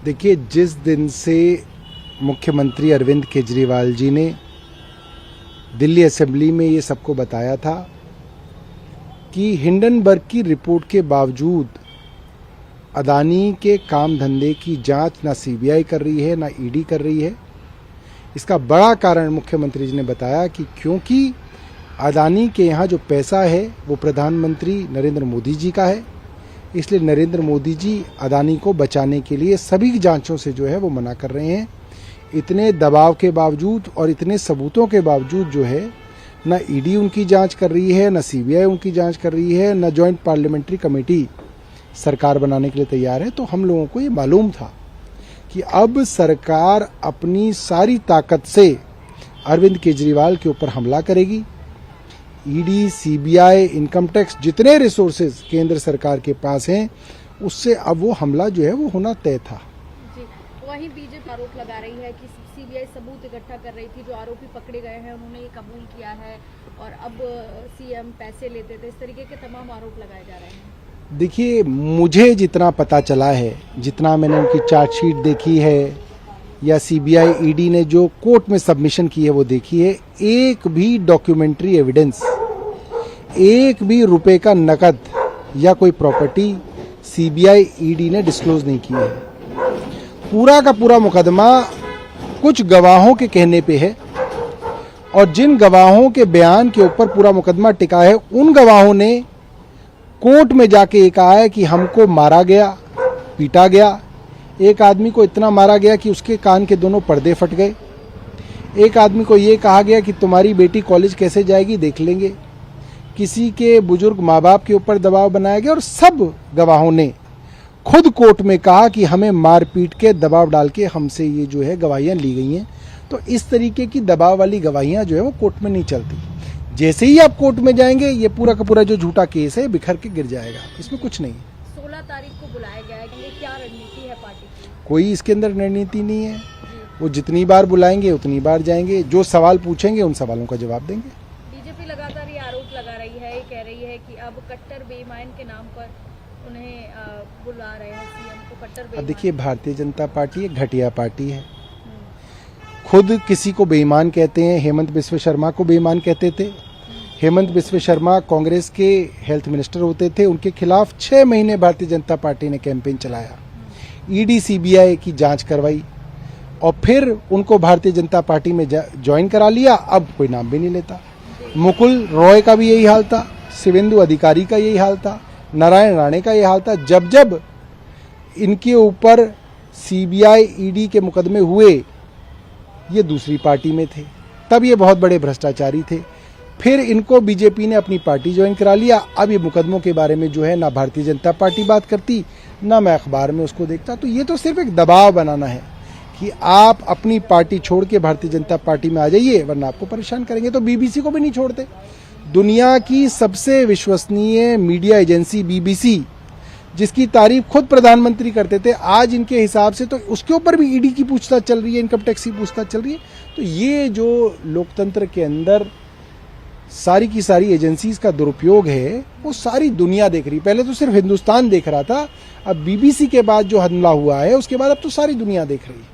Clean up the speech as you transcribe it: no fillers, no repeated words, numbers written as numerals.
देखिए, जिस दिन से मुख्यमंत्री अरविंद केजरीवाल जी ने दिल्ली असेंबली में ये सबको बताया था कि हिंडनबर्ग की रिपोर्ट के बावजूद अदानी के काम धंधे की जांच ना सीबीआई कर रही है ना ईडी कर रही है, इसका बड़ा कारण मुख्यमंत्री जी ने बताया कि क्योंकि अदानी के यहाँ जो पैसा है वो प्रधानमंत्री नरेंद्र मोदी जी का है, इसलिए नरेंद्र मोदी जी अदानी को बचाने के लिए सभी जांचों से जो है वो मना कर रहे हैं। इतने दबाव के बावजूद और इतने सबूतों के बावजूद जो है न ईडी उनकी जांच कर रही है, न सीबीआई उनकी जांच कर रही है, न जॉइंट पार्लियामेंट्री कमेटी सरकार बनाने के लिए तैयार है। तो हम लोगों को ये मालूम था कि अब सरकार अपनी सारी ताकत से अरविंद केजरीवाल के ऊपर हमला करेगी। ईडी, सीबीआई, इनकम टैक्स, जितने रिसोर्सेज केंद्र सरकार के पास हैं, उससे अब वो हमला जो है वो होना तय था। जी, वहीं बीजेपी आरोप लगा रही है कि सीबीआई सबूत इकट्ठा कर रही थी, जो आरोपी पकड़े गए हैं उन्होंने ये कबूल किया है और अब सीएम पैसे लेते थे, इस तरीके के तमाम आरोप लगाए जा रहे हैं। देखिए, मुझे जितना पता चला है, जितना मैंने उनकी चार्जशीट देखी है या सीबीआई ईडी ने जो कोर्ट में सबमिशन की है वो देखी है, एक भी डॉक्यूमेंट्री एविडेंस, एक भी रुपए का नकद या कोई प्रॉपर्टी सीबीआई ईडी ने डिस्क्लोज नहीं की है। पूरा का पूरा मुकदमा कुछ गवाहों के कहने पे है और जिन गवाहों के बयान के ऊपर पूरा मुकदमा टिका है, उन गवाहों ने कोर्ट में जाके ये कहा है कि हमको मारा गया, पीटा गया। एक आदमी को इतना मारा गया कि उसके कान के दोनों पर्दे फट गए। एक आदमी को ये कहा गया कि तुम्हारी बेटी कॉलेज कैसे जाएगी देख लेंगे। किसी के बुजुर्ग माँ बाप के ऊपर दबाव बनाया गया और सब गवाहों ने खुद कोर्ट में कहा कि हमें मार पीट के दबाव डाल के हमसे ये जो है गवाहियां ली गई हैं। तो इस तरीके की दबाव वाली गवाहियां जो है वो कोर्ट में नहीं चलती। जैसे ही आप कोर्ट में जाएंगे, ये पूरा का पूरा जो झूठा केस है बिखर के गिर जाएगा, इसमें कुछ नहीं। 16 तारीख को बुलाया गया है, ये क्या रणनीति है पार्टी की? कोई इसके अंदर रणनीति नहीं है। वो जितनी बार बुलाएंगे उतनी बार जाएंगे, जो सवाल पूछेंगे उन सवालों का जवाब देंगे। बीजेपी लगातार ये आरोप लगा रही है, ये कह रही है कि अब कट्टर बेईमान के नाम पर उन्हें बुला रहे हैं, सीएम को कट्टर बेईमान। अब देखिए, भारतीय जनता पार्टी एक घटिया पार्टी है। खुद किसी को बेईमान कहते हैं। हेमंत बिस्व शर्मा को बेईमान कहते थे। हेमंत बिस्व शर्मा कांग्रेस के हेल्थ मिनिस्टर होते थे, उनके खिलाफ 6 महीने भारतीय जनता पार्टी ने कैंपेन चलाया, ईडी सीबीआई की जांच करवाई और फिर उनको भारतीय जनता पार्टी में ज्वाइन करा लिया। अब कोई नाम भी नहीं लेता। मुकुल रॉय का भी यही हाल था, शिवेंदु अधिकारी का यही हाल था, नारायण राणे का यही हाल था। जब जब इनके ऊपर सीबीआई ईडी के मुकदमे हुए, ये दूसरी पार्टी में थे, तब ये बहुत बड़े भ्रष्टाचारी थे। फिर इनको बीजेपी ने अपनी पार्टी ज्वाइन करा लिया। अब ये मुकदमों के बारे में जो है ना भारतीय जनता पार्टी बात करती, ना मैं अखबार में उसको देखता। तो ये तो सिर्फ एक दबाव बनाना है कि आप अपनी पार्टी छोड़ के भारतीय जनता पार्टी में आ जाइए, वरना आपको परेशान करेंगे। तो बीबीसी को भी नहीं छोड़ते। दुनिया की सबसे विश्वसनीय मीडिया एजेंसी बीबीसी, जिसकी तारीफ खुद प्रधानमंत्री करते थे, आज इनके हिसाब से तो उसके ऊपर भी ईडी की पूछताछ चल रही है, इनकम टैक्स की पूछताछ चल रही है। तो ये जो लोकतंत्र के अंदर सारी की सारी एजेंसीज का दुरुपयोग है, वो सारी दुनिया देख रही। पहले तो सिर्फ हिंदुस्तान देख रहा था, अब बीबीसी के बाद जो हमला हुआ है उसके बाद अब तो सारी दुनिया देख रही है।